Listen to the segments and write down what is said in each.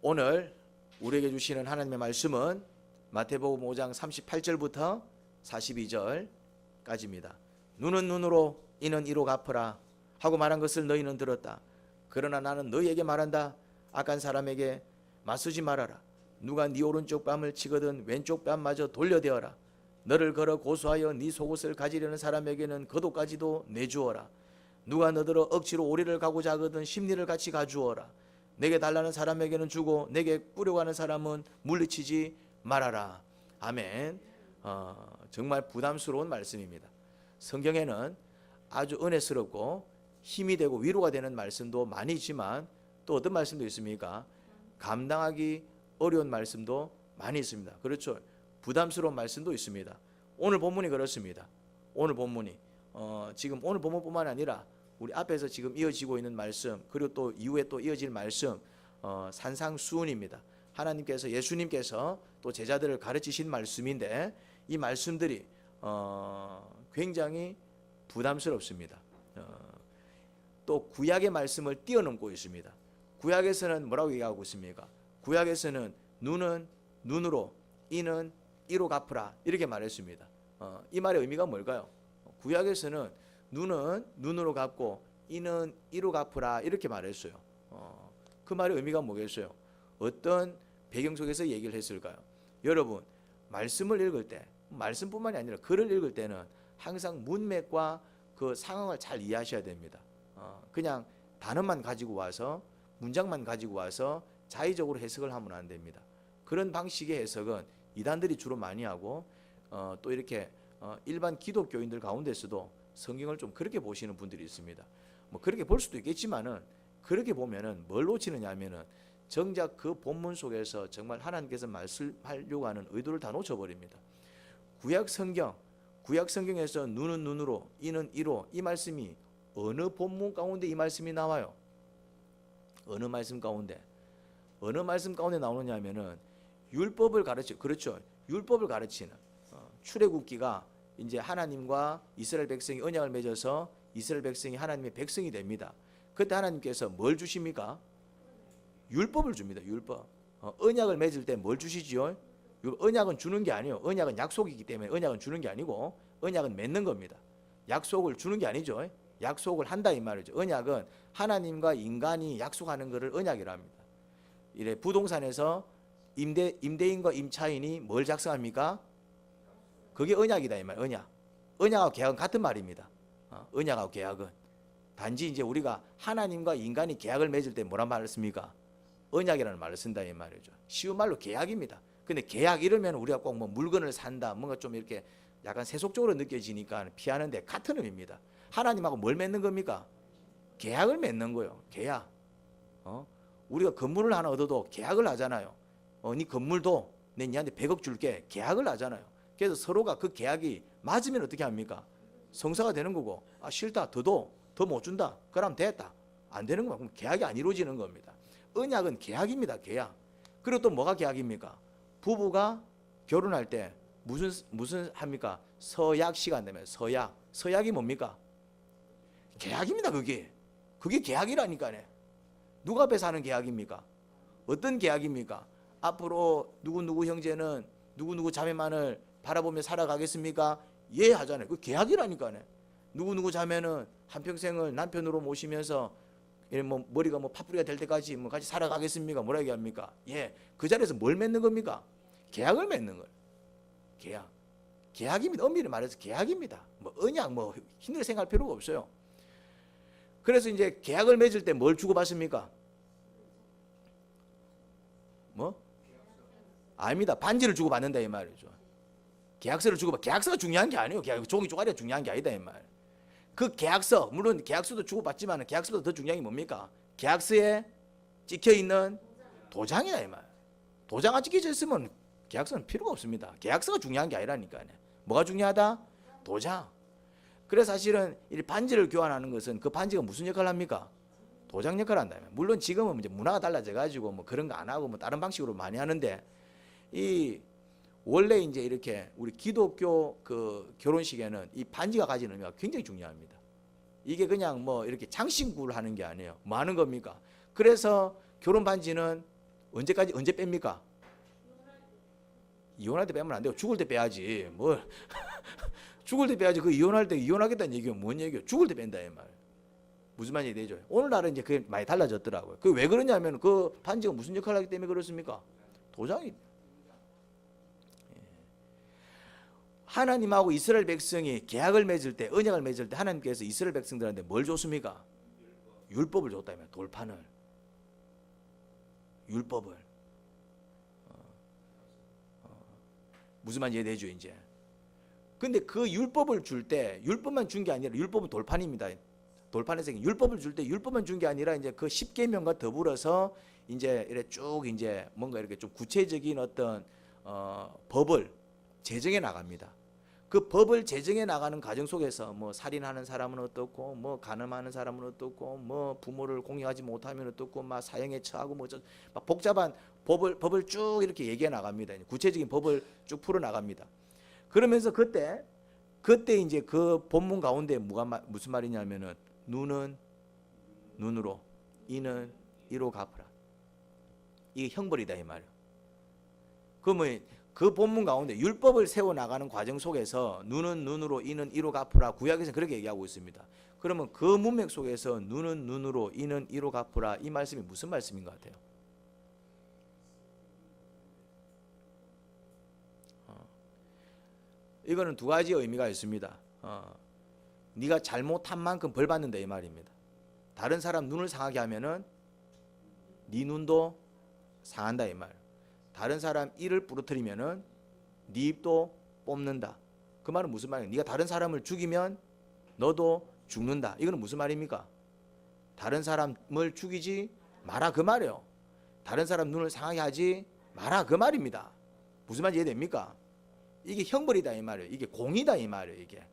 오늘 우리에게 주시는 하나님의 말씀은 마태복음 5장 38절부터 42절까지입니다. 눈은 눈으로 이는 이로 갚으라 하고 말한 것을 너희는 들었다. 그러나 나는 너희에게 말한다. 악한 사람에게 맞서지 말아라. 누가 네 오른쪽 뺨을 치거든 왼쪽 뺨마저 돌려대어라. 너를 걸어 고소하여 네 속옷을 가지려는 사람에게는 겉옷까지도 내주어라. 누가 너더러 억지로 오리를 가고자 하거든 심리를 같이 가주어라. 내게 달라는 사람에게는 주고 내게 꾸려가는 사람은 물리치지 말아라. 아멘. 정말 부담스러운 말씀입니다. 성경에는 아주 은혜스럽고 힘이 되고 위로가 되는 말씀도 많이 있지만 또 어떤 말씀도 있습니까? 감당하기 어려운 말씀도 많이 있습니다. 그렇죠. 부담스러운 말씀도 있습니다. 오늘 본문이 그렇습니다. 오늘 본문이 지금 오늘 본문뿐만 아니라 우리 앞에서 지금 이어지고 있는 말씀, 그리고 또 이후에 또 이어질 말씀, 산상수훈입니다. 하나님께서, 예수님께서 또 제자들을 가르치신 말씀인데 이 말씀들이 굉장히 부담스럽습니다. 또 구약의 말씀을 뛰어넘고 있습니다. 구약에서는 뭐라고 얘기하고 있습니까? 구약에서는 눈은 눈으로, 이는 이로 갚으라 이렇게 말했습니다. 이 말의 의미가 뭘까요? 구약에서는 눈은 눈으로 갚고 이는 이로 갚으라 이렇게 말했어요. 그 말의 의미가 뭐겠어요? 어떤 배경 속에서 얘기를 했을까요? 여러분, 말씀을 읽을 때, 말씀뿐만이 아니라 글을 읽을 때는 항상 문맥과 그 상황을 잘 이해하셔야 됩니다. 그냥 단어만 가지고 와서, 문장만 가지고 와서 자의적으로 해석을 하면 안 됩니다. 그런 방식의 해석은 이단들이 주로 많이 하고 또 이렇게 일반 기독교인들 가운데서도 성경을 좀 그렇게 보시는 분들이 있습니다. 뭐 그렇게 볼 수도 있겠지만은 그렇게 보면은 뭘 놓치느냐 하면은 정작 그 본문 속에서 정말 하나님께서 말씀하려고 하는 의도를 다 놓쳐버립니다. 구약 성경에서 눈은 눈으로, 이는 이로, 이 말씀이 어느 본문 가운데 이 말씀이 나와요? 어느 말씀 가운데 나오느냐 하면은 율법을 가르쳐, 그렇죠. 율법을 가르치는 출애굽기가 이제 하나님과 이스라엘 백성이 언약을 맺어서 이스라엘 백성이 하나님의 백성이 됩니다. 그때 하나님께서 뭘 주십니까? 율법을 줍니다. 율법. 언약을 맺을 때 뭘 주시지요? 언약은 주는 게 아니에요. 언약은 약속이기 때문에 언약은 주는 게 아니고 언약은 맺는 겁니다. 약속을 주는 게 아니죠. 약속을 한다 이 말이죠. 언약은 하나님과 인간이 약속하는 것을 언약이라 합니다. 이래 부동산에서 임대인과 임차인이 뭘 작성합니까? 그게 언약이다 이 말. 언약하고 계약은 같은 말입니다. 언약하고 계약은 단지 이제 우리가 하나님과 인간이 계약을 맺을 때 뭐란 말을 씁니까? 언약이라는 말을 쓴다 이 말이죠. 쉬운 말로 계약입니다. 근데 계약 이러면 우리가 꼭 뭐 물건을 산다, 뭔가 좀 이렇게 약간 세속적으로 느껴지니까 피하는데 같은 의미입니다. 하나님하고 뭘 맺는 겁니까? 계약을 맺는 거예요. 계약. 우리가 건물을 하나 얻어도 계약을 하잖아요. 네 건물도 내 니한테 100억 줄게 계약을 하잖아요. 그래서 서로가 그 계약이 맞으면 어떻게 합니까? 성사가 되는 거고, 싫다, 더 못 준다, 그럼 됐다, 안 되는 거야. 그럼 계약이 안 이루어지는 겁니다. 언약은 계약입니다. 계약. 그리고 또 뭐가 계약입니까? 부부가 결혼할 때 무슨 합니까? 서약시가 안 되면 서약이 뭡니까? 계약입니다. 그게 계약이라니까요. 누가 앞에서 하는 계약입니까? 어떤 계약입니까? 앞으로 누구 형제는 누구 자매만을 바라보며 살아가겠습니까? 예 하잖아요. 그 계약이라니까요. 누구 자매는 한평생을 남편으로 모시면서 뭐 머리가 뭐 파뿌리가 될 때까지 뭐 같이 살아가겠습니까? 뭐라 얘기합니까? 예. 그 자리에서 뭘 맺는 겁니까? 계약을 맺는 거예요. 계약입니다. 엄밀히 말해서 계약입니다. 뭐 언약 뭐 힘들게 생각할 필요가 없어요. 그래서 이제 계약을 맺을 때 뭘 주고받습니까? 뭐? 아닙니다. 반지를 주고받는다 이 말이죠. 계약서를 계약서가 중요한 게 아니에요. 종이 쪼가리가 중요한 게 아니다 이 말. 그 계약서, 물론 계약서도 주고받지만 계약서보다 더 중요한 게 뭡니까? 계약서에 찍혀있는 도장이다 이 말. 도장 안 찍혀져 있으면 계약서는 필요가 없습니다. 계약서가 중요한 게 아니라니까요. 뭐가 중요하다? 도장. 그래서 사실은 이 반지를 교환하는 것은 그 반지가 무슨 역할을 합니까? 도장 역할을 한다. 물론 지금은 이제 문화가 달라져 가지고 뭐 그런 거 안 하고 뭐 다른 방식으로 많이 하는데 이 원래 이제 이렇게 우리 기독교 그 결혼식에는 이 반지가 가지는 의미가 굉장히 중요합니다. 이게 그냥 뭐 이렇게 장신구를 하는 게 아니에요. 뭐 하는 겁니까? 그래서 결혼 반지는 언제까지 언제 뺍니까? 이혼할 때 빼면 안 돼요. 죽을 때 빼야지. 뭘 죽을 때 빼야지. 그 이혼할 때 이혼하겠다는 얘기가 뭔 얘기예요? 죽을 때 뺀다 이 말. 무슨 말인지 되죠? 오늘날은 이제 그게 많이 달라졌더라고요. 그 왜 그러냐면 그 반지가 무슨 역할을 하기 때문에 그렇습니까? 도장이. 하나님하고 이스라엘 백성이 계약을 맺을 때, 언약을 맺을 때 하나님께서 이스라엘 백성들한테 뭘 줬습니까? 율법을 줬다며. 돌판을. 율법을. 무슨 말인지 이해되죠 이제. 근데 그 율법을 줄 때 율법만 준 게 아니라 율법은 돌판입니다. 돌판에서 율법을 줄 때 율법만 준 게 아니라 이제 그 십계명과 더불어서 이제 이렇게 쭉 이제 뭔가 이렇게 좀 구체적인 어떤 법을 제정해 나갑니다. 그 법을 제정해 나가는 과정 속에서 뭐 살인하는 사람은 어떻고, 뭐 간음하는 사람은 어떻고, 뭐 부모를 공경하지 못하면 어떻고, 막 사형에 처하고 막 복잡한 법을 쭉 이렇게 얘기해 나갑니다. 구체적인 법을 쭉 풀어 나갑니다. 그러면서 그때 이제 그 본문 가운데 무슨 말이냐면은 눈은 눈으로, 이는 이로 갚으라. 이게 형벌이다 이 말이에요. 그러면 그 본문 가운데 율법을 세워 나가는 과정 속에서 눈은 눈으로, 이는 이로 갚으라. 구약에서는 그렇게 얘기하고 있습니다. 그러면 그 문맥 속에서 눈은 눈으로, 이는 이로 갚으라. 이 말씀이 무슨 말씀인 것 같아요? 이거는 두 가지 의미가 있습니다. 네가 잘못한 만큼 벌 받는다 이 말입니다. 다른 사람 눈을 상하게 하면은 네 눈도 상한다 이 말. 다른 사람 이를 부러뜨리면은 네 입도 뽑는다. 그 말은 무슨 말이에요? 네가 다른 사람을 죽이면 너도 죽는다. 이거는 무슨 말입니까? 다른 사람을 죽이지 마라 그 말이에요. 다른 사람 눈을 상하게 하지 마라 그 말입니다. 무슨 말인지 이해됩니까? 이게 형벌이다 이 말이에요. 이게 공의다 이 말이에요. 이게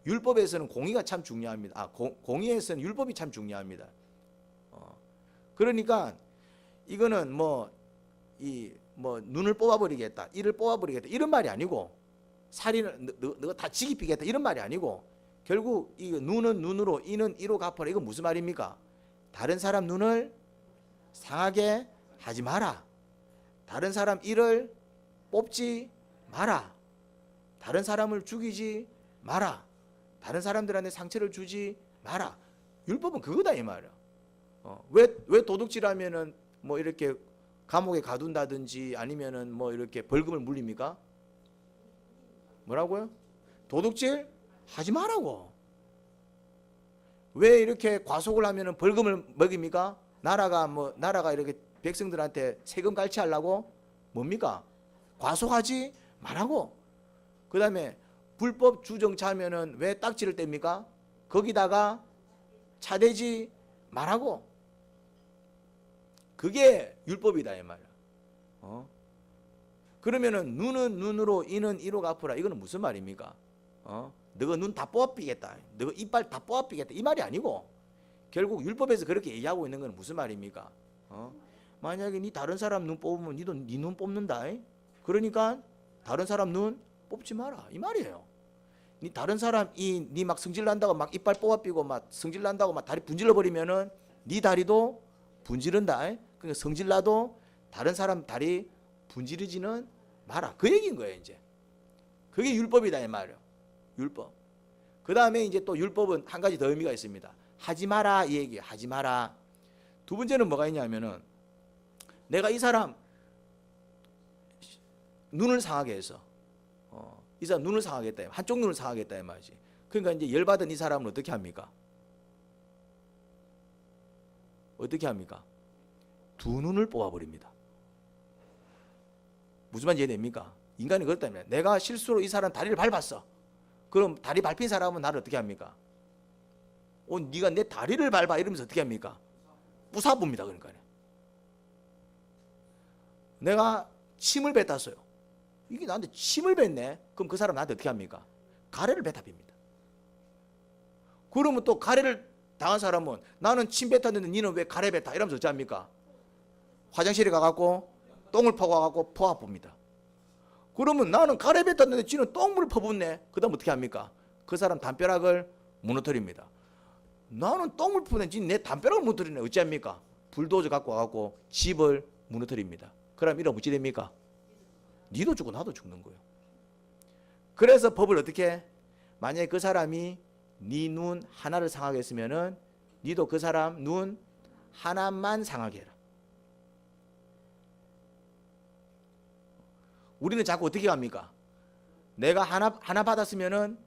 율법에서는 공의가 참 중요합니다. 공의에서는 율법이 참 중요합니다. 그러니까 이거는 뭐 눈을 뽑아버리겠다, 이를 뽑아버리겠다 이런 말이 아니고, 살인을 너가 다 지키겠다 이런 말이 아니고, 결국 이 눈은 눈으로, 이는 이로 갚아라. 이건 무슨 말입니까? 다른 사람 눈을 상하게 하지 마라. 다른 사람 이를 뽑지 마라. 다른 사람을 죽이지 마라. 다른 사람들한테 상처를 주지 마라. 율법은 그거다 이 말이야. 왜 도둑질하면은 뭐 이렇게 감옥에 가둔다든지 아니면은 뭐 이렇게 벌금을 물립니까? 뭐라고요? 도둑질 하지 말라고. 왜 이렇게 과속을 하면은 벌금을 먹입니까? 나라가 이렇게 백성들한테 세금 갈취하려고 뭡니까? 과속하지 말라고. 그다음에 불법 주정차하면은 왜 딱지를 뗍니까? 거기다가 차대지 말라고. 그게 율법이다 이 말이야. 그러면은 눈은 눈으로, 이는 이로 갚으라. 이거는 무슨 말입니까? 너가 눈 다 뽑아삐겠다. 너가 이빨 다 뽑아삐겠다. 이 말이 아니고, 결국 율법에서 그렇게 얘기하고 있는 건 무슨 말입니까? 만약에 니 다른 사람 눈 뽑으면 니도 니 눈 뽑는다. 그러니까 다른 사람 눈 뽑지 마라 이 말이에요. 니 다른 사람 니 막 성질 난다고 막 이빨 뽑아삐고 막 성질 난다고 막 다리 분질러 버리면은 니 다리도 분지른다. 그러니까 성질 나도 다른 사람 다리 분지르지는 마라. 그 얘기인 거예요 이제. 그게 율법이다 이 말이에요. 율법. 그 다음에 이제 또 율법은 한 가지 더 의미가 있습니다. 하지 마라 이 얘기예요. 하지 마라. 두 번째는 뭐가 있냐면은, 내가 이 사람 눈을 상하게 해서 이 사람 눈을 상하겠다, 한쪽 눈을 상하겠다 이 말이지. 그러니까 이제 열받은 이 사람은 어떻게 합니까? 어떻게 합니까? 두 눈을 뽑아버립니다. 무슨 말인지 이해됩니까? 인간이 그렇다면, 내가 실수로 이 사람 다리를 밟았어. 그럼 다리 밟힌 사람은 나를 어떻게 합니까? 네가 내 다리를 밟아 이러면서 어떻게 합니까? 부사봅니다. 그러니까 내가 침을 뱉었어요. 이게 나한테 침을 뱉네. 그럼 그 사람 나한테 어떻게 합니까? 가래를 뱉어빕니다. 그러면 또 가래를 당한 사람은, 나는 침 뱉었는데 니는 왜 가래 뱉어? 이러면서 어찌 합니까? 화장실에 가갖고 똥을 퍼가갖고 퍼와봅니다. 그러면 나는 가래 뱉었는데 지는 똥물을 퍼붓네. 그 다음 어떻게 합니까? 그 사람 담벼락을 무너뜨립니다. 나는 똥을 퍼는데 지 내 담벼락을 무너뜨리네. 어찌합니까? 불도저 갖고 와갖고 집을 무너뜨립니다. 그럼 이러면 어찌 됩니까? 니도 죽고 나도 죽는 거예요. 그래서 법을 어떻게 해? 만약에 그 사람이 네 눈 하나를 상하게 했으면은 니도 그 사람 눈 하나만 상하게 해라. 우리는 자꾸 어떻게 합니까? 내가 하나 받았으면은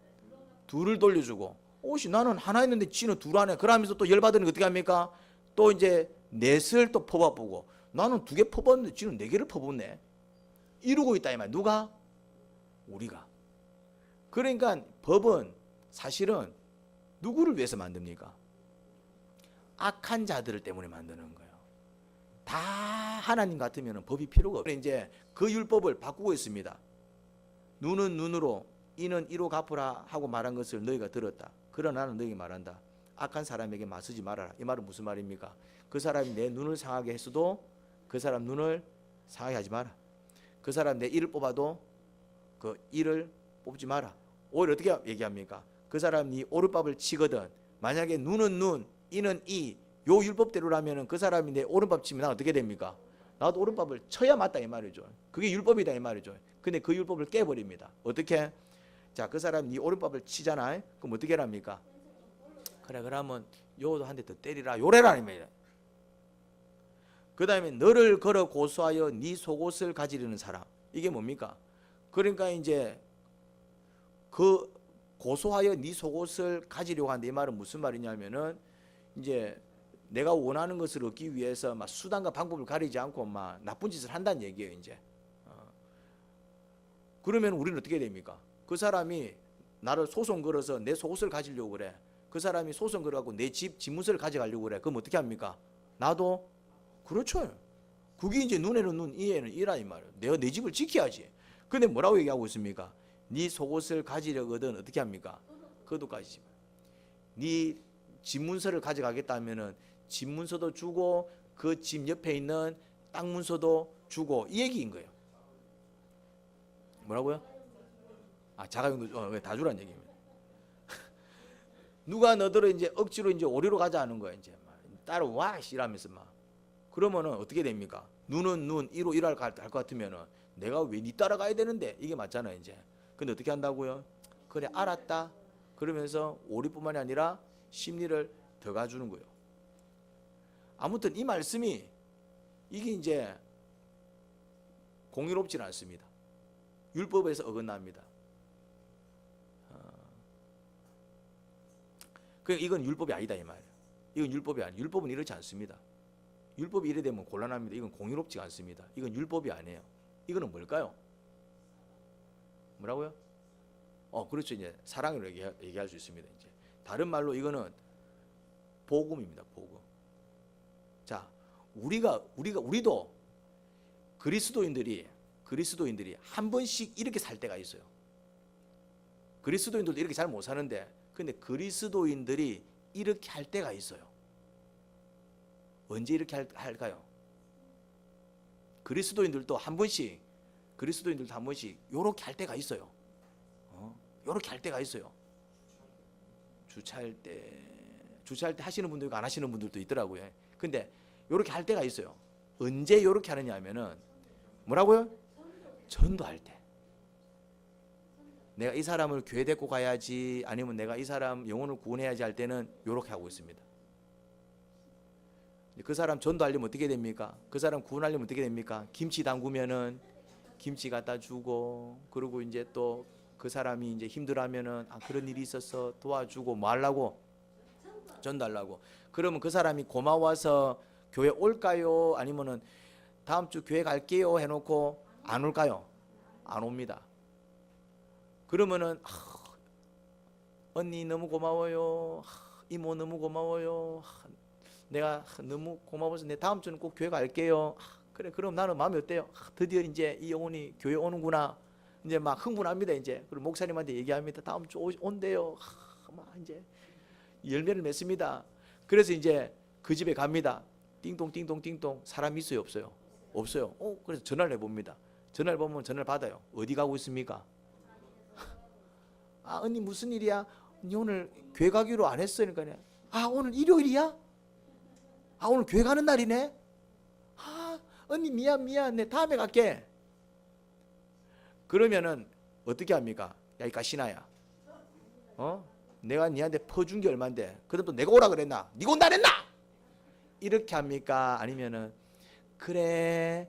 둘을 돌려주고, 오씨 나는 하나 했는데 지는 둘 하네. 그러면서 또 열받으니 어떻게 합니까? 또 이제 넷을 또 퍼봐보고, 나는 2개 퍼봤는데 지는 4개를 퍼봤네. 이러고 있다 이 말. 누가? 우리가. 그러니까 법은 사실은 누구를 위해서 만듭니까? 악한 자들 때문에 만드는 거예요. 다 하나님 같으면 법이 필요가 없어요. 이제 그 율법을 바꾸고 있습니다. 눈은 눈으로 이는 이로 갚으라 하고 말한 것을 너희가 들었다. 그러나 나는 너희에게 말한다. 악한 사람에게 맞서지 말아라. 이 말은 무슨 말입니까? 그 사람이 내 눈을 상하게 했어도 그 사람 눈을 상하게 하지 마라. 그 사람 내 이를 뽑아도 그 이를 뽑지 마라. 오히려 어떻게 얘기합니까? 그 사람이 오른밥을 치거든. 만약에 눈은 눈, 이는 이, 요 율법대로라면 그 사람이 내 오른밥 치면 난 어떻게 됩니까? 나도 오른밥을 쳐야 맞다 이 말이죠. 그게 율법이다 이 말이죠. 근데 그 율법을 깨버립니다. 어떻게? 자, 그 사람이 오른밥을 치잖아요. 그럼 어떻게 합니까? 그래, 그러면 요도 한 대 더 때리라. 요래라 아닙니다. 그 다음에 너를 걸어 고소하여 네 속옷을 가지려는 사람. 이게 뭡니까? 그러니까 이제 그 고소하여 네 속옷을 가지려고 하는데 이 말은 무슨 말이냐면은 이제 내가 원하는 것을 얻기 위해서 막 수단과 방법을 가리지 않고 막 나쁜 짓을 한다는 얘기예요. 이제 그러면 우리는 어떻게 됩니까? 그 사람이 나를 소송 걸어서 내 속옷을 가지려고 그래. 그 사람이 소송 걸어갖고 내 집 집문서를 가져가려고 그래. 그럼 어떻게 합니까? 나도 그렇죠. 그게 이제 눈에는 눈, 이에는 이라 이 말이에요. 내가 내 집을 지켜야지. 근데 뭐라고 얘기하고 있습니까? 네 속옷을 가지려거든 어떻게 합니까? 그도까지. 네 집문서를 가져가겠다 하면은 집문서도 주고 그 집 옆에 있는 땅 문서도 주고 이 얘기인 거예요. 뭐라고요? 아, 자가용도 다 주란 얘기입니다. 누가 너들을 이제 억지로 이제 오리로 가자 하는 거야 이제 따라와 이러면서 막 그러면은 어떻게 됩니까? 눈은 눈, 이로 이랄 것 같으면은 내가 왜 니 따라가야 되는데 이게 맞잖아요 이제. 근데 어떻게 한다고요? 그래 알았다. 그러면서 오리뿐만이 아니라 심리를 더 가주는 거예요. 아무튼 이 말씀이 이게 이제 공의롭지는 않습니다. 율법에서 어긋납니다. 이건 율법이 아니다 이 말이에요. 이건 율법이 아니에요. 율법은 이렇지 않습니다. 율법이 이래 되면 곤란합니다. 이건 공의롭지 않습니다. 이건 율법이 아니에요. 이거는 뭘까요? 뭐라고요? 그렇죠. 이제 사랑으로 얘기할 수 있습니다. 이제 다른 말로 이거는 복음입니다. 복음. 자, 우리도 그리스도인들이 한 번씩 이렇게 살 때가 있어요. 그리스도인들도 이렇게 잘 못 사는데, 근데 그리스도인들이 이렇게 할 때가 있어요. 언제 이렇게 할까요? 그리스도인들도 한 번씩 요렇게 할 때가 있어요. 요렇게 할 때가 있어요. 주차할 때 하시는 분도 있고 안 하시는 분들도 있더라고요. 근데 요렇게 할 때가 있어요. 언제 요렇게 하느냐 하면은 뭐라고요? 전도할 때. 내가 이 사람을 교회 데리고 가야지 아니면 내가 이 사람 영혼을 구원해야지 할 때는 요렇게 하고 있습니다. 그 사람 전도하려면 어떻게 됩니까? 그 사람 구원하려면 어떻게 됩니까? 김치 담그면은 김치 갖다 주고, 그리고 이제 또 그 사람이 이제 힘들어하면은 그런 일이 있어서 도와주고 뭐 하려고? 전도하려고. 그러면 그 사람이 고마워서 교회 올까요? 아니면은 다음 주 교회 갈게요 해놓고 안 올까요? 안 옵니다. 그러면은 언니 너무 고마워요. 이모 너무 고마워요. 내가 너무 고마워서 내 다음 주는 꼭 교회 갈게요. 그래, 그럼 나는 마음이 어때요? 드디어 이제 이 영혼이 교회 오는구나. 이제 막 흥분합니다. 이제 그리고 목사님한테 얘기합니다. 다음 주 온대요. 막 이제 열매를 맺습니다. 그래서 이제 그 집에 갑니다. 띵동 띵동 띵동. 사람 있어요, 없어요? 없어요. 그래서 전화를 해봅니다. 전화를 보면 전화를 받아요. 어디 가고 있습니까? 언니 무슨 일이야? 언니 오늘 교회 가기로 안 했어요. 그러니까 오늘 일요일이야? 오늘 교회 가는 날이네? 언니 미안 내 다음에 갈게. 그러면은 어떻게 합니까? 야 이 가시나야, 내가 니한테 퍼준 게 얼만데 그럼 또 내가 오라 그랬나? 니가 온다 그랬나? 이렇게 합니까? 아니면은 그래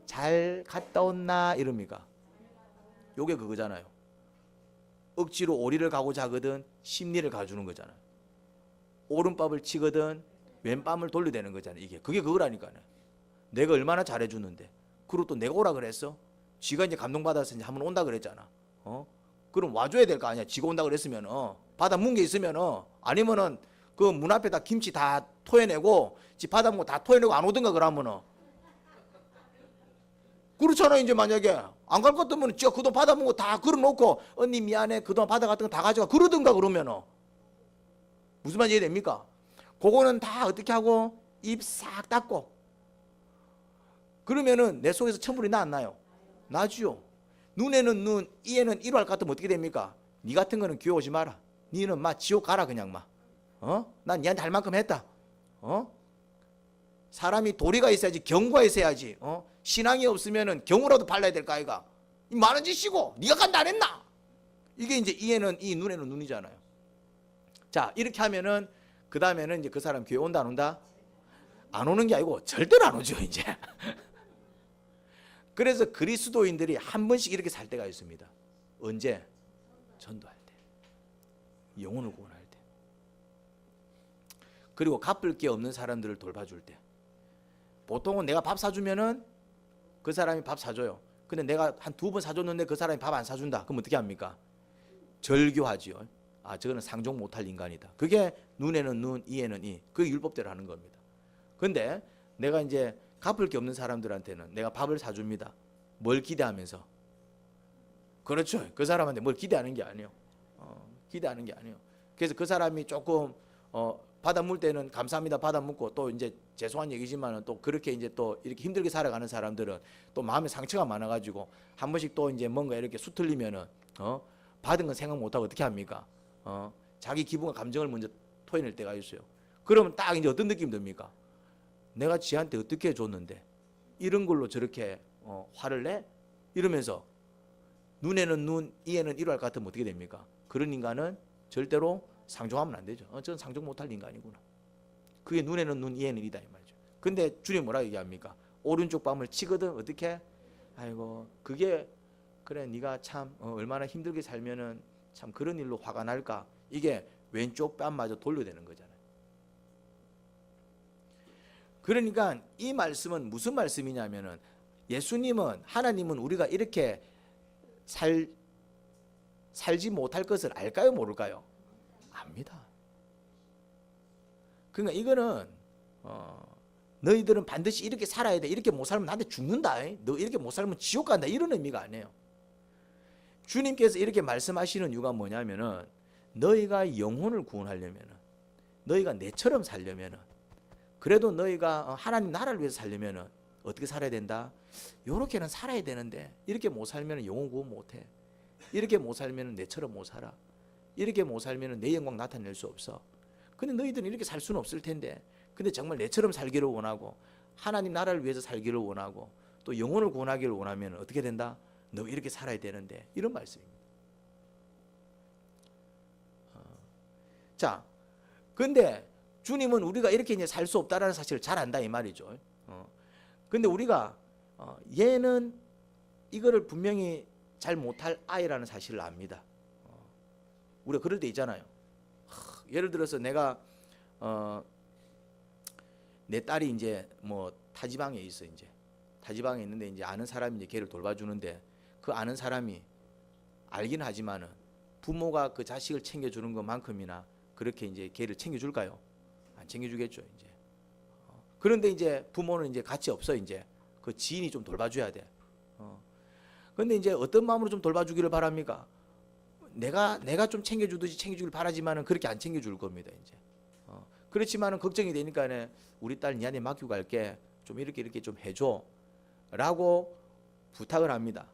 잘 갔다 온나 이럽니까? 요게 그거잖아요. 억지로 오리를 가고자 하거든 심리를 가주는 거잖아요. 오른밥을 치거든 왼밤을 돌려대는 거잖아요. 이게 그게 그거라니까요. 내가 얼마나 잘해주는데 그리고 또 내가 오라 그랬어? 지가 이제 감동받아서 이제 한번 온다 그랬잖아. 그럼 와줘야 될 거 아니야. 지가 온다 그랬으면 바다 문 게 있으면 아니면은 그 문 앞에다 김치 다 토해내고 지 바다 문 다 토해내고 안 오든가 그러면은 그렇잖아. 이제 만약에 안 갈 것 같으면 지가 그동안 받아본 거 다 걸어놓고 언니 미안해 그동안 받아갔던 거 다 가져가 그러든가 그러면은 무슨 말인지 이해됩니까? 그거는 다 어떻게 하고 입 싹 닫고 그러면은 내 속에서 천불이 나 안 나요? 나지요. 눈에는 눈 이에는 이로 할 것 같으면 어떻게 됩니까? 니 같은 거는 교회 오지 마라. 니는 막 지옥 가라 그냥 막. 난 니한테 할 만큼 했다. 사람이 도리가 있어야지 경구가 있어야지. 신앙이 없으면은 경우라도 발라야 될 거 아이가. 많은 짓이고 네가 간다 안 했나? 이게 이제 이에는 이 눈에는 눈이잖아요. 자 이렇게 하면은 그 다음에는 이제 그 사람 교회 온다 안 온다? 안 오는 게 아니고 절대로 안 오죠 이제. 그래서 그리스도인들이 한 번씩 이렇게 살 때가 있습니다. 언제? 전도할 때, 영혼을 구원할 때, 그리고 갚을 게 없는 사람들을 돌봐줄 때. 보통은 내가 밥 사주면은 그 사람이 밥 사줘요. 근데 내가 한 2번 사줬는데 그 사람이 밥 안 사준다. 그럼 어떻게 합니까? 절교하지요. 아 저거는 상종 못할 인간이다. 그게 눈에는 눈, 이에는 이. 그게 율법대로 하는 겁니다. 근데 내가 이제 갚을 게 없는 사람들한테는 내가 밥을 사줍니다. 뭘 기대하면서? 그렇죠. 그 사람한테 뭘 기대하는 게 아니에요. 기대하는 게 아니에요. 그래서 그 사람이 조금 받아 물 때는 감사합니다 받아 묻고 또 이제 죄송한 얘기지만은 또 그렇게 이제 또 이렇게 힘들게 살아가는 사람들은 또 마음에 상처가 많아가지고 한 번씩 또 이제 뭔가 이렇게 수틀리면은 받은 건 생각 못하고 어떻게 합니까? 자기 기분과 감정을 먼저 토해낼 때가 있어요. 그러면 딱 이제 어떤 느낌이 듭니까? 내가 지한테 어떻게 해줬는데 이런 걸로 저렇게 화를 내? 이러면서 눈에는 눈, 이에는 이로 할 것 같으면 어떻게 됩니까? 그런 인간은 절대로 상종하면 안 되죠. 저는 상종 못할 인간이구나. 그게 눈에는 눈, 이에는 이다 이 말이죠. 근데 주님 뭐라 얘기합니까? 오른쪽 뺨을 치거든 어떻게? 아이고 그게 그래 네가 참 얼마나 힘들게 살면은 참 그런 일로 화가 날까? 이게 왼쪽 뺨마저 돌려대는 거잖아요. 그러니까 이 말씀은 무슨 말씀이냐면은 예수님은 하나님은 우리가 이렇게 살지 못할 것을 알까요 모를까요? 압니다. 그러니까 이거는 너희들은 반드시 이렇게 살아야 돼. 이렇게 못 살면 나한테 죽는다. 너 이렇게 못 살면 지옥 간다. 이런 의미가 아니에요. 주님께서 이렇게 말씀하시는 이유가 뭐냐면은 너희가 영혼을 구원하려면은 너희가 내처럼 살려면은 그래도 너희가 하나님 나라를 위해서 살려면은 어떻게 살아야 된다? 요렇게는 살아야 되는데 이렇게 못 살면 영혼 구원 못해. 이렇게 못 살면 내처럼 못 살아. 이렇게 못 살면 내 영광 나타낼 수 없어. 근데 너희들은 이렇게 살 수는 없을 텐데 근데 정말 내처럼 살기를 원하고 하나님 나라를 위해서 살기를 원하고 또 영혼을 구원하기를 원하면 어떻게 된다? 너 이렇게 살아야 되는데 이런 말씀입니다. 자, 근데 주님은 우리가 이렇게 이제 살 수 없다라는 사실을 잘 안다 이 말이죠. 근데 우리가 얘는 이거를 분명히 잘 못할 아이라는 사실을 압니다. 우리가 그럴 때 있잖아요. 예를 들어서 내가 내 딸이 이제 뭐 타지방에 있어 이제 타지방에 있는데 이제 아는 사람이 이제 걔를 돌봐주는데 그 아는 사람이 알긴 하지만은 부모가 그 자식을 챙겨주는 것만큼이나 그렇게 이제 걔를 챙겨줄까요? 안 챙겨주겠죠 이제. 그런데 이제 부모는 이제 같이 없어 이제 그 지인이 좀 돌봐줘야 돼. 근데 이제 어떤 마음으로 좀 돌봐주기를 바랍니까? 내가 좀 챙겨주듯이 챙겨주길 바라지만은 그렇게 안 챙겨줄 겁니다 이제. 그렇지만은 걱정이 되니까는 우리 딸 니한테 맡기고 갈게 좀 이렇게 좀 해줘라고 부탁을 합니다.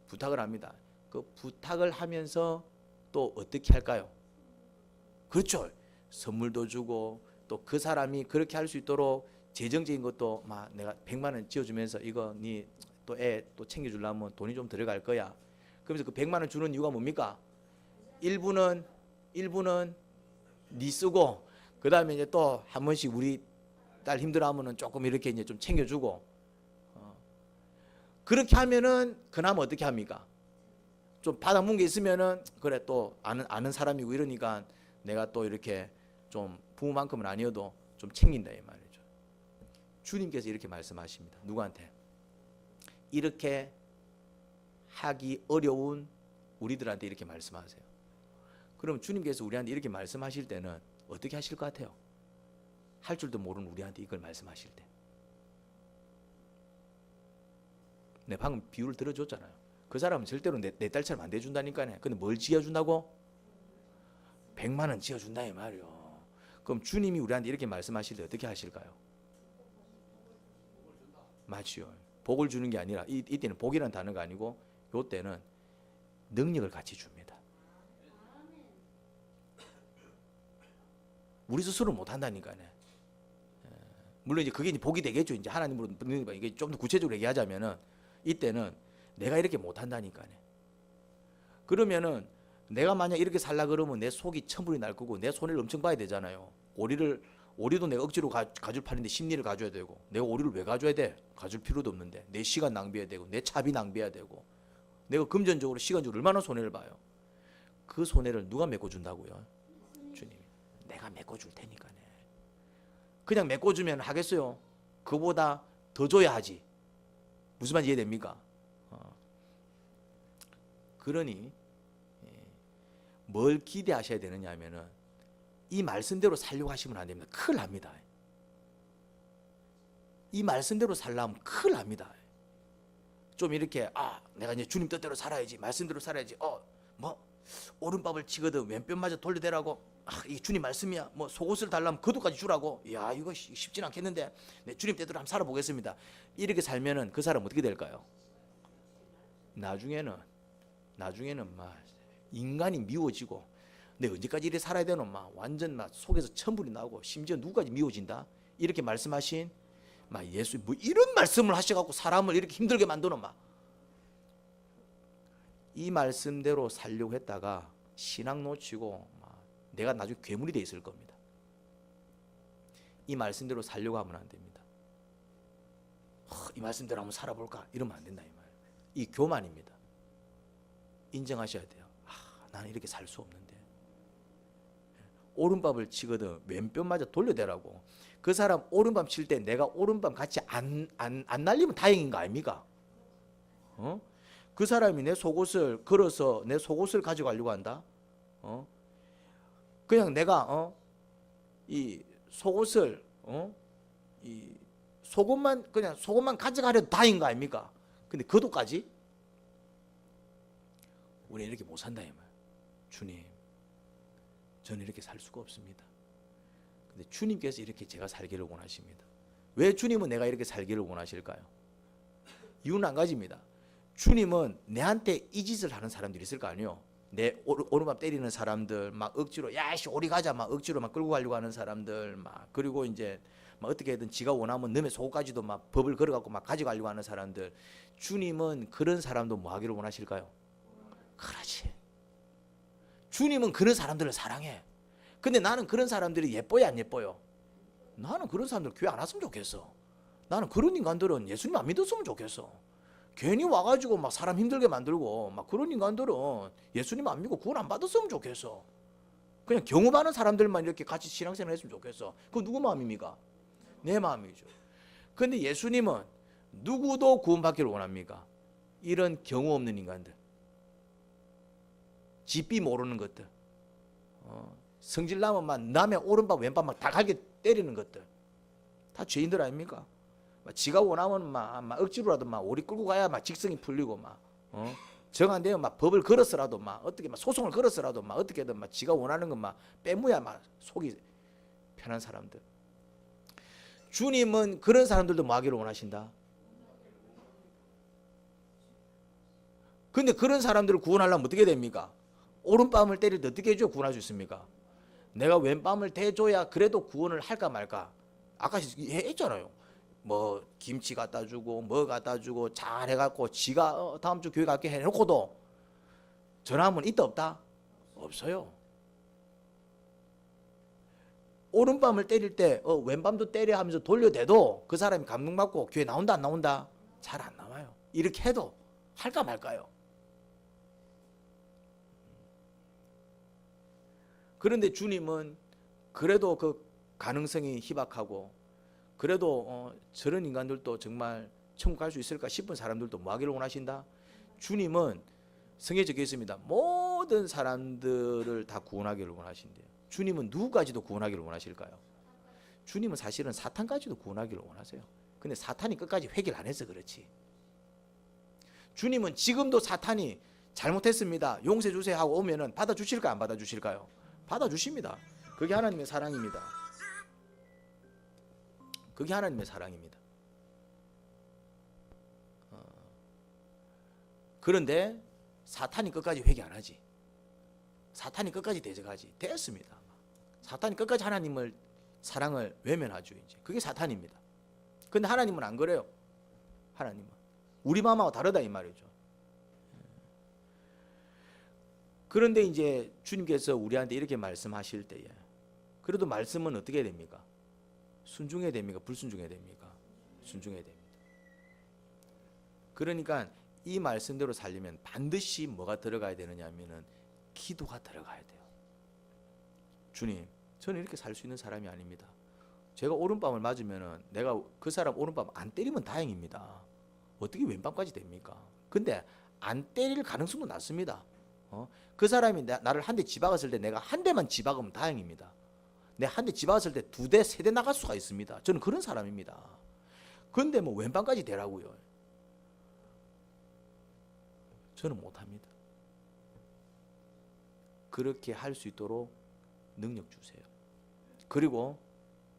부탁을 합니다. 그 부탁을 하면서 또 어떻게 할까요? 그렇죠. 선물도 주고 또 그 사람이 그렇게 할 수 있도록 재정적인 것도 막 내가 100만 원 지어주면서 이거 니 또 애 또 챙겨주려면 돈이 좀 들어갈 거야. 그러면서 그 100만 원 주는 이유가 뭡니까? 일부는 니 쓰고 그 다음에 이제 또 한 번씩 우리 딸 힘들어하면은 조금 이렇게 이제 좀 챙겨주고 그렇게 하면은 그나마 어떻게 합니까? 좀 받아먹은 게 있으면은 그래 또 아는 사람이고 이러니까 내가 또 이렇게 좀 부모만큼은 아니어도 좀 챙긴다 이 말이죠. 주님께서 이렇게 말씀하십니다. 누구한테? 이렇게 하기 어려운 우리들한테 이렇게 말씀하세요. 그럼 주님께서 우리한테 이렇게 말씀하실 때는 어떻게 하실 것 같아요? 할 줄도 모르는 우리한테 이걸 말씀하실 때. 내 방금 비유를 들어줬잖아요. 그 사람은 절대로 내 딸처럼 안 대준다니까요. 근데 뭘 지어준다고? 100만 원 지어준다 이 말이요. 그럼 주님이 우리한테 이렇게 말씀하실 때 어떻게 하실까요? 맞지요. 복을 주는 게 아니라 이때는 복이라는 단어가 아니고 이때는 능력을 같이 줍니다. 우리 스스로 못 한다니까요. 물론 이제 그게 이제 복이 되겠죠. 이제 하나님으로 이게 좀 더 구체적으로 얘기하자면은 이때는 내가 이렇게 못 한다니까요. 그러면은 내가 만약 이렇게 살라 그러면 내 속이 천불이 날 거고 내 손해를 엄청 봐야 되잖아요. 오리도 내가 억지로 가줄 판인데 심리를 가져야 되고 내가 오리를 왜 가져야 돼? 가줄 필요도 없는데 내 시간 낭비해야 되고 내 차비 낭비해야 되고 내가 금전적으로 시간적으로 얼마나 손해를 봐요. 그 손해를 누가 메꿔준다고요? 주님이. 내가 메꿔줄 테니까네. 그냥 메꿔주면 하겠어요? 그보다 더 줘야 하지. 무슨 말인지 이해됩니까? 그러니 뭘 기대하셔야 되느냐 하면은 이 말씀대로 살려고 하시면 안 됩니다. 큰일 납니다. 이 말씀대로 살려면 큰일 납니다. 좀 이렇게 내가 이제 주님 뜻대로 살아야지, 말씀대로 살아야지. 오른밥을 치거든 왼편마저 돌려대라고. 이 주님 말씀이야. 속옷을 달라면 그도까지 주라고. 야 이거 쉽진 않겠는데 내 주님 뜻대로 한번 살아보겠습니다. 이렇게 살면은 그 사람 어떻게 될까요? 나중에는 막 인간이 미워지고 내 언제까지 이렇게 살아야 되노? 막 완전 막 속에서 천불이 나고 심지어 누구까지 미워진다. 이렇게 말씀하신 막 예수 이런 말씀을 하셔갖고 사람을 이렇게 힘들게 만드노 막. 이 말씀대로 살려고 했다가 신앙 놓치고 막 내가 나중에 괴물이 돼 있을 겁니다. 이 말씀대로 살려고 하면 안 됩니다. 이 말씀대로 한번 살아볼까? 이러면 안 된다 이 말. 이 교만입니다. 인정하셔야 돼요. 나는 이렇게 살 수 없는데. 오른밥을 치거든 왼편마저 돌려대라고. 그 사람 오른밥 칠 때 내가 오른밥 같이 안 날리면 다행인 거 아닙니까? 그 사람이 내 속옷을 걸어서 내 속옷을 가져가려고 한다. 그냥 내가 이 속옷을 이 속옷만 가져가려도 다행인 거 아닙니까? 근데 그도까지 우리 이렇게 못 산다 이 말. 주님, 저는 이렇게 살 수가 없습니다. 근데 주님께서 이렇게 제가 살기를 원하십니다. 왜 주님은 내가 이렇게 살기를 원하실까요? 이유는 한 가지입니다. 주님은 내한테 이 짓을 하는 사람들이 있을 거 아니에요. 내 오른밥 때리는 사람들, 막 억지로 야씨 오리 가자 막 억지로 막 끌고 가려고 하는 사람들, 막 그리고 이제 막 어떻게든 지가 원하면 남의 속까지도 막 법을 걸어갖고 막 가져가려고 하는 사람들. 주님은 그런 사람도 뭐 하기를 원하실까요? 그렇지. 주님은 그런 사람들을 사랑해. 근데 나는 그런 사람들이 예뻐요 안 예뻐요? 나는 그런 사람들 교회 안 왔으면 좋겠어. 나는 그런 인간들은 예수님 안 믿었으면 좋겠어. 괜히 와가지고 막 사람 힘들게 만들고 막 그런 인간들은 예수님 안 믿고 구원 안 받았으면 좋겠어. 그냥 경험하는 사람들만 이렇게 같이 신앙생활 했으면 좋겠어. 그거 누구 마음입니까? 내 마음이죠. 근데 예수님은 누구도 구원받기를 원합니까? 이런 경우 없는 인간들, 집비 모르는 것들, 성질나면 막 남의 오른밥 왼밥 막 다 갈게 때리는 것들, 다 죄인들 아닙니까? 막 지가 원하면 막 억지로라도 막 오리 끌고 가야 막 직성이 풀리고 막 정 안 되면 막 법을 걸었어라도 막 어떻게 막 소송을 걸었어라도 막 어떻게든 막 지가 원하는 건 막 빼무야 막 속이 편한 사람들. 주님은 그런 사람들도 뭐 하기를 원하신다. 근데 그런 사람들을 구원하려면 어떻게 됩니까? 오른밤을 때릴 때 어떻게 해줘야 구원할 수 있습니까? 내가 왼밤을 대줘야 그래도 구원을 할까 말까. 아까 했잖아요. 뭐 김치 갖다 주고 뭐 갖다 주고 잘 해갖고 지가 다음 주 교회 갈게 해놓고도 전화하면 있다 없다? 없어요. 오른밤을 때릴 때 왼밤도 때려 하면서 돌려대도 그 사람이 감동받고 교회 나온다 안 나온다? 잘 안 나와요. 이렇게 해도 할까 말까요? 그런데 주님은 그래도 그 가능성이 희박하고 그래도 저런 인간들도 정말 천국 갈 수 있을까 싶은 사람들도 뭐 하기를 원하신다? 주님은 성경에 적혀 있습니다. 모든 사람들을 다 구원하기를 원하신대요. 주님은 누구까지도 구원하기를 원하실까요? 주님은 사실은 사탄까지도 구원하기를 원하세요. 근데 사탄이 끝까지 회개를 안 해서 그렇지. 주님은 지금도 사탄이 잘못했습니다, 용서해 주세요 하고 오면은 받아주실까요? 안 받아주실까요? 받아주십니다. 그게 하나님의 사랑입니다. 그게 하나님의 사랑입니다. 그런데 사탄이 끝까지 회개 안 하지. 사탄이 끝까지 대적하지. 됐습니다. 사탄이 끝까지 하나님을 사랑을 외면하죠. 이제 그게 사탄입니다. 근데 하나님은 안 그래요. 하나님은 우리 마음하고 다르다 이 말이죠. 그런데 이제 주님께서 우리한테 이렇게 말씀하실 때에 그래도 말씀은 어떻게 됩니까? 순종해야 됩니까? 불순종해야 됩니까? 순종해야 됩니다. 그러니까 이 말씀대로 살려면 반드시 뭐가 들어가야 되느냐 하면은 기도가 들어가야 돼요. 주님, 저는 이렇게 살 수 있는 사람이 아닙니다. 제가 오른밤을 맞으면은 내가 그 사람 오른밤 안 때리면 다행입니다. 어떻게 왼밤까지 됩니까? 근데 안 때릴 가능성도 낮습니다. 그 사람이 나를 한 대 집박았을 때 내가 한 대만 집박으면 다행입니다. 내 한 대 집박았을 때 두 대, 세 대 나갈 수가 있습니다. 저는 그런 사람입니다. 근데 뭐 왼밤까지 되라고요? 저는 못합니다. 그렇게 할 수 있도록 능력 주세요. 그리고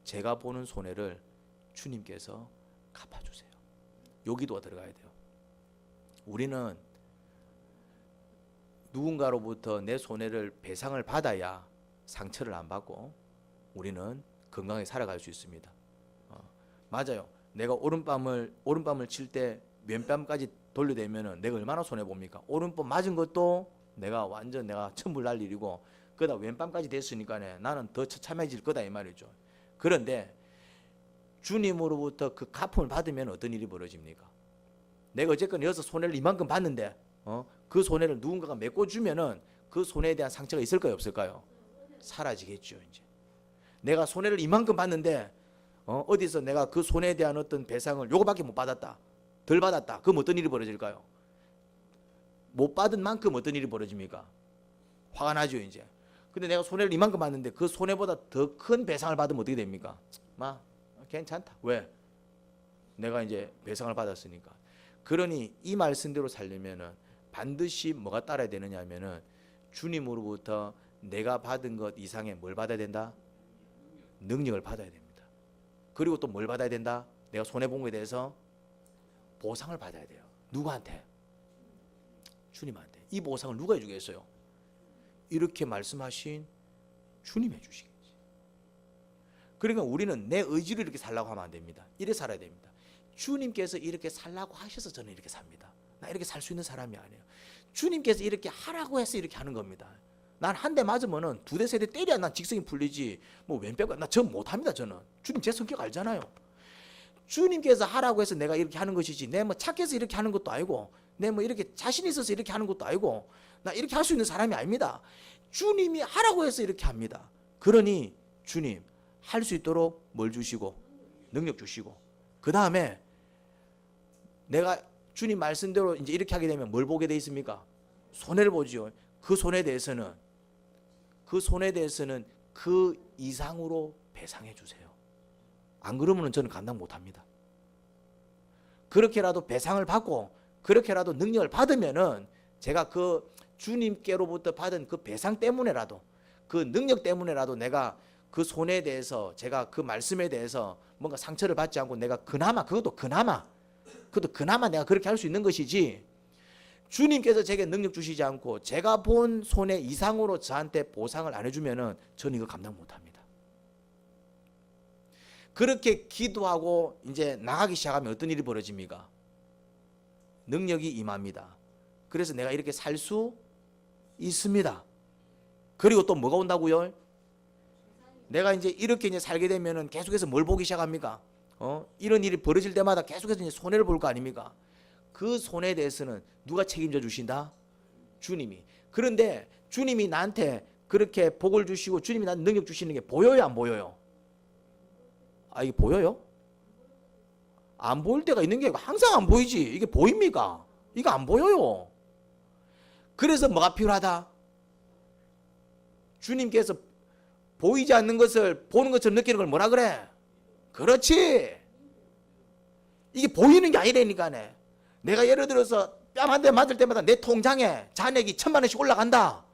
제가 보는 손해를 주님께서 갚아주세요. 여기도 들어가야 돼요. 우리는 누군가로부터 내 손해를 배상을 받아야 상처를 안 받고 우리는 건강하게 살아갈 수 있습니다. 맞아요. 내가 오른밤을 칠 때 왼밤까지 돌려대면은 내가 얼마나 손해 봅니까? 오른밤 맞은 것도 내가 천불 날 일이고 그러다 왼밤까지 됐으니까 나는 더 처참해질 거다 이 말이죠. 그런데 주님으로부터 그 갚음을 받으면 어떤 일이 벌어집니까? 내가 어쨌건 여기서 손해를 이만큼 받는데 그 손해를 누군가가 메꿔주면은 그 손해에 대한 상처가 있을까요 없을까요? 사라지겠죠. 이제 내가 손해를 이만큼 받는데 어디서 내가 그 손해에 대한 어떤 배상을 요거밖에 못 받았다, 덜 받았다, 그럼 어떤 일이 벌어질까요? 못 받은 만큼 어떤 일이 벌어집니까? 화가 나죠. 이제 근데 내가 손해를 이만큼 받는데 그 손해보다 더 큰 배상을 받으면 어떻게 됩니까? 괜찮다. 왜? 내가 이제 배상을 받았으니까. 그러니 이 말씀대로 살려면은 반드시 뭐가 따라야 되느냐 하면은 주님으로부터 내가 받은 것 이상의 뭘 받아야 된다? 능력을 받아야 됩니다. 그리고 또 뭘 받아야 된다? 내가 손해본 거에 대해서 보상을 받아야 돼요. 누구한테? 주님한테. 이 보상을 누가 해주겠어요? 이렇게 말씀하신 주님이 해주시겠지. 그러니까 우리는 내 의지로 이렇게 살라고 하면 안 됩니다. 이래 살아야 됩니다. 주님께서 이렇게 살라고 하셔서 저는 이렇게 삽니다. 나 이렇게 살 수 있는 사람이 아니에요. 주님께서 이렇게 하라고 해서 이렇게 하는 겁니다. 난 한 대 맞으면은 두 대, 세 대 때려야 난 직성이 풀리지. 뭐 왼뼈가 나 전 못합니다. 저는 주님 제 성격 알잖아요. 주님께서 하라고 해서 내가 이렇게 하는 것이지. 내 뭐 착해서 이렇게 하는 것도 아니고, 내 뭐 이렇게 자신 있어서 이렇게 하는 것도 아니고, 나 이렇게 할 수 있는 사람이 아닙니다. 주님이 하라고 해서 이렇게 합니다. 그러니 주님 할 수 있도록 뭘 주시고 능력 주시고, 그 다음에 내가 주님 말씀대로 이제 이렇게 하게 되면 뭘 보게 돼 있습니까? 손해를 보지요. 그 손해에 대해서는 그 이상으로 배상해 주세요. 안 그러면 저는 감당 못합니다. 그렇게라도 배상을 받고 그렇게라도 능력을 받으면은 제가 그 주님께로부터 받은 그 배상 때문에라도, 그 능력 때문에라도 내가 그 손해에 대해서, 제가 그 말씀에 대해서 뭔가 상처를 받지 않고 내가 그것도 그나마 내가 그렇게 할 수 있는 것이지, 주님께서 제게 능력 주시지 않고 제가 본 손해 이상으로 저한테 보상을 안 해주면은 저는 이거 감당 못합니다. 그렇게 기도하고 이제 나가기 시작하면 어떤 일이 벌어집니까? 능력이 임합니다. 그래서 내가 이렇게 살 수 있습니다. 그리고 또 뭐가 온다고요? 내가 이제 이렇게 이제 살게 되면은 계속해서 뭘 보기 시작합니까? 이런 일이 벌어질 때마다 계속해서 이제 손해를 볼 거 아닙니까? 그 손해에 대해서는 누가 책임져 주신다? 주님이. 그런데 주님이 나한테 그렇게 복을 주시고 주님이 나한테 능력 주시는 게 보여요, 안 보여요? 이게 보여요? 안 보일 때가 있는 게 항상 안 보이지. 이게 보입니까? 이거 안 보여요. 그래서 뭐가 필요하다? 주님께서 보이지 않는 것을 보는 것처럼 느끼는 걸 뭐라 그래? 그렇지. 이게 보이는 게 아니라니까네. 내가 예를 들어서 뺨 한 대 맞을 때마다 내 통장에 잔액이 1,000만 원씩 올라간다.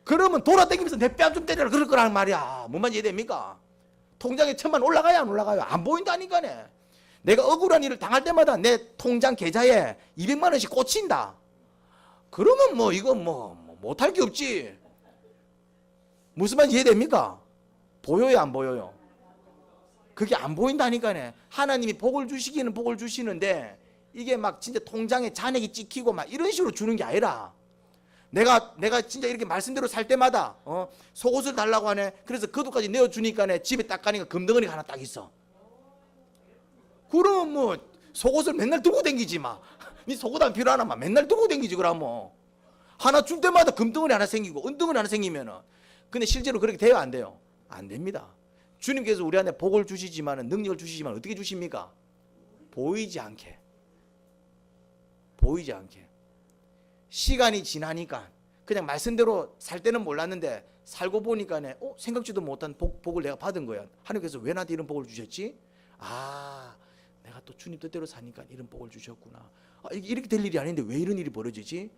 그러면 돌아다니면서 내 뺨 좀 때려라 그럴 거란 말이야. 뭔 말인지 이해됩니까? 통장에 1,000만 원 올라가야 안 올라가요? 안 보인다니까네. 내가 억울한 일을 당할 때마다 내 통장 계좌에 200만 원씩 꽂힌다. 그러면 뭐 이거 뭐 못할 게 없지. 무슨 말인지 이해됩니까? 보여요, 안 보여요? 그게 안 보인다니까네. 하나님이 복을 주시기는 복을 주시는데 이게 막 진짜 통장에 잔액이 찍히고 막 이런 식으로 주는 게 아니라 내가 진짜 이렇게 말씀대로 살 때마다 속옷을 달라고 하네. 그래서 그것까지 내어주니까 집에 딱 가니까 금덩어리가 하나 딱 있어. 그러면 뭐 속옷을 맨날 들고 댕기지 마. 네 속옷 안 필요하나 마. 맨날 들고 댕기지 그러면. 하나 줄 때마다 금덩어리 하나 생기고 은덩어리 하나 생기면은. 근데 실제로 그렇게 돼요, 안 돼요? 안 됩니다. 주님께서 우리한테 복을 주시지만 능력을 주시지만 어떻게 주십니까? 보이지 않게. 보이지 않게. 시간이 지나니까 그냥 말씀대로 살 때는 몰랐는데 살고 보니까 생각지도 못한 복을 내가 받은 거야. 하나님께서 왜 나한테 이런 복을 주셨지? 내가 또 주님 뜻대로 사니까 이런 복을 주셨구나. 이렇게 될 일이 아닌데 왜 이런 일이 벌어지지?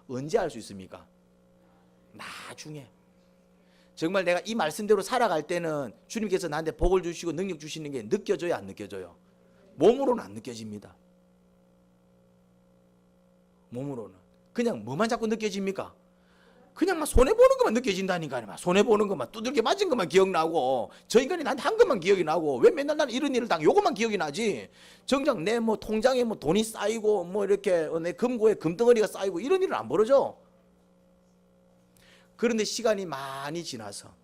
언제 알 수 있습니까? 나중에. 정말 내가 이 말씀대로 살아갈 때는 주님께서 나한테 복을 주시고 능력 주시는 게 느껴져요, 안 느껴져요? 몸으로는 안 느껴집니다. 몸으로는. 그냥 뭐만 자꾸 느껴집니까? 그냥 막 손해보는 것만 느껴진다니까요. 손해보는 것만, 두들겨 맞은 것만 기억나고, 저 인간이 나한테 한 것만 기억이 나고, 왜 맨날 나는 이런 일을 당해? 요것만 기억이 나지. 정작 내 뭐 통장에 뭐 돈이 쌓이고, 뭐 이렇게 내 금고에 금덩어리가 쌓이고, 이런 일은 안 벌어져. 그런데 시간이 많이 지나서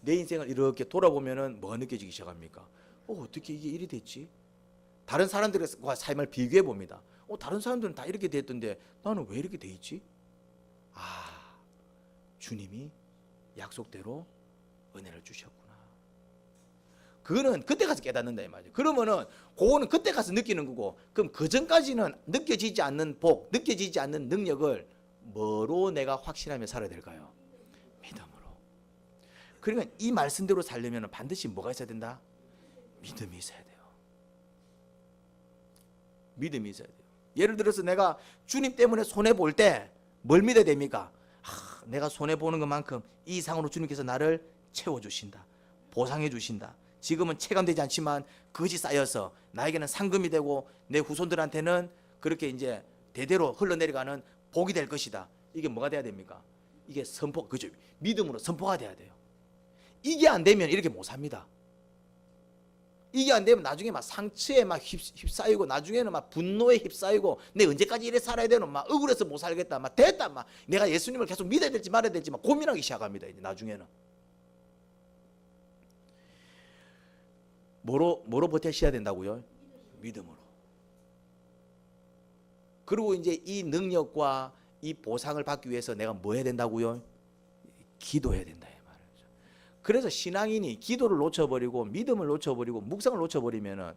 내 인생을 이렇게 돌아보면은 뭐가 느껴지기 시작합니까? 어떻게 이게 일이 됐지? 다른 사람들과 삶을 비교해 봅니다. 다른 사람들은 다 이렇게 됐던데 나는 왜 이렇게 돼 있지? 주님이 약속대로 은혜를 주셨구나. 그거는 그때 가서 깨닫는다 이 말이죠. 그러면은 그거는 그때 가서 느끼는 거고, 그럼 그 전까지는 느껴지지 않는 복, 느껴지지 않는 능력을 뭐로 내가 확신하며 살아야 될까요? 믿음으로. 그러니까 이 말씀대로 살려면 반드시 뭐가 있어야 된다? 믿음이 있어야 돼요. 믿음이 있어야 돼요. 예를 들어서 내가 주님 때문에 손해볼 때 뭘 믿어야 됩니까? 내가 손해보는 것만큼 이 이상으로 주님께서 나를 채워주신다. 보상해주신다. 지금은 체감되지 않지만 그것이 쌓여서 나에게는 상금이 되고 내 후손들한테는 그렇게 이제 대대로 흘러내려가는 복이 될 것이다. 이게 뭐가 돼야 됩니까? 이게 선포, 그죠? 믿음으로 선포가 돼야 돼요. 이게 안 되면 이렇게 못 삽니다. 이게 안 되면 나중에 막 상처에 막 휩싸이고, 나중에는 막 분노에 휩싸이고, 내 언제까지 이래 살아야 되노? 막 억울해서 못 살겠다. 막 됐다. 막 내가 예수님을 계속 믿어야 될지 말아야 될지 막 고민하기 시작합니다. 이제 나중에는. 뭐로 버텨셔야 된다고요? 믿음으로. 그리고 이제 이 능력과 이 보상을 받기 위해서 내가 뭐 해야 된다고요? 기도해야 된다. 그래서 신앙인이 기도를 놓쳐버리고 믿음을 놓쳐버리고 묵상을 놓쳐버리면은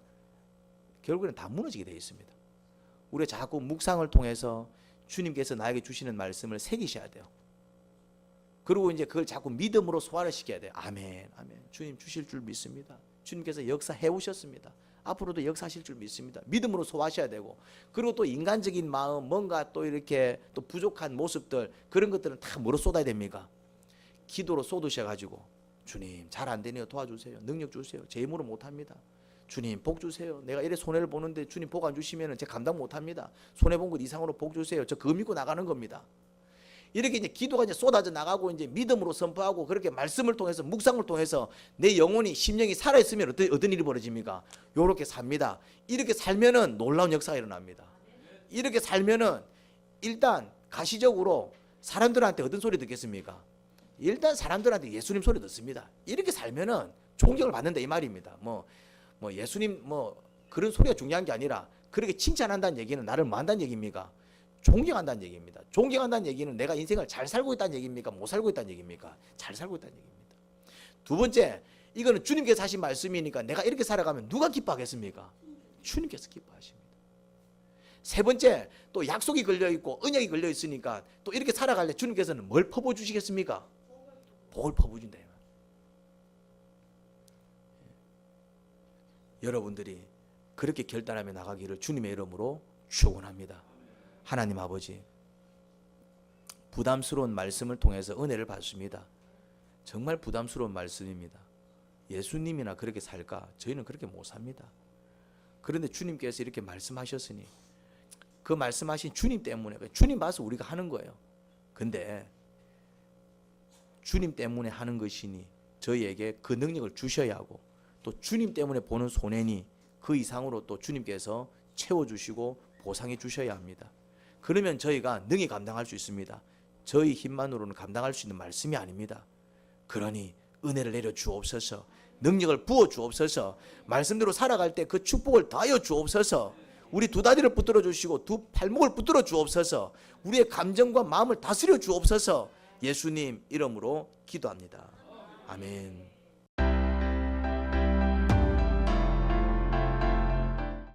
결국에는 다 무너지게 되어 있습니다. 우리가 자꾸 묵상을 통해서 주님께서 나에게 주시는 말씀을 새기셔야 돼요. 그리고 이제 그걸 자꾸 믿음으로 소화를 시켜야 돼요. 아멘, 아멘. 주님 주실 줄 믿습니다. 주님께서 역사해 오셨습니다. 앞으로도 역사하실 줄 믿습니다. 믿음으로 소화하셔야 되고, 그리고 또 인간적인 마음, 뭔가 또 이렇게 또 부족한 모습들, 그런 것들은 다 뭐로 쏟아야 됩니까? 기도로 쏟으셔가지고, 주님 잘 안 되네요. 도와주세요. 능력 주세요. 제 힘으로 못합니다. 주님 복 주세요. 내가 이래 손해를 보는데 주님 복 안 주시면 제가 감당 못합니다. 손해본 것 이상으로 복 주세요. 저 그거 믿고 나가는 겁니다. 이렇게 이제 기도가 이제 쏟아져 나가고 이제 믿음으로 선포하고 그렇게 말씀을 통해서 묵상을 통해서 내 영혼이 심령이 살아 있으면 어떤 일이 벌어집니까? 요렇게 삽니다. 이렇게 살면은 놀라운 역사가 일어납니다. 이렇게 살면은 일단 가시적으로 사람들한테 어떤 소리 듣겠습니까? 일단 사람들한테 예수님 소리 듣습니다. 이렇게 살면은 존경을 받는다 이 말입니다. 뭐 예수님 뭐 그런 소리가 중요한 게 아니라 그렇게 칭찬한다는 얘기는 나를 뭐 한다는 얘기입니까? 존경한다는 얘기입니다. 존경한다는 얘기는 내가 인생을 잘 살고 있다는 얘기입니까? 못 살고 있다는 얘기입니까? 잘 살고 있다는 얘기입니다. 두 번째, 이거는 주님께서 하신 말씀이니까 내가 이렇게 살아가면 누가 기뻐하겠습니까? 주님께서 기뻐하십니다. 세 번째, 또 약속이 걸려있고 언약이 걸려있으니까 또 이렇게 살아갈 때 주님께서는 뭘 퍼부어주시겠습니까? 복을 퍼부어준다. 여러분들이 그렇게 결단하며 나가기를 주님의 이름으로 축원합니다. 하나님 아버지, 부담스러운 말씀을 통해서 은혜를 받습니다. 정말 부담스러운 말씀입니다. 예수님이나 그렇게 살까? 저희는 그렇게 못 삽니다. 그런데 주님께서 이렇게 말씀하셨으니 그 말씀하신 주님 때문에, 주님 봐서 우리가 하는 거예요. 근데 주님 때문에 하는 것이니 저희에게 그 능력을 주셔야 하고 또 주님 때문에 보는 손해니 그 이상으로 또 주님께서 채워주시고 보상해 주셔야 합니다. 그러면 저희가 능히 감당할 수 있습니다. 저희 힘만으로는 감당할 수 있는 말씀이 아닙니다. 그러니 은혜를 내려 주옵소서, 능력을 부어 주옵소서, 말씀대로 살아갈 때 그 축복을 더하여 주옵소서, 우리 두 다리를 붙들어 주시고 두 발목을 붙들어 주옵소서, 우리의 감정과 마음을 다스려 주옵소서, 예수님 이름으로 기도합니다. 아멘.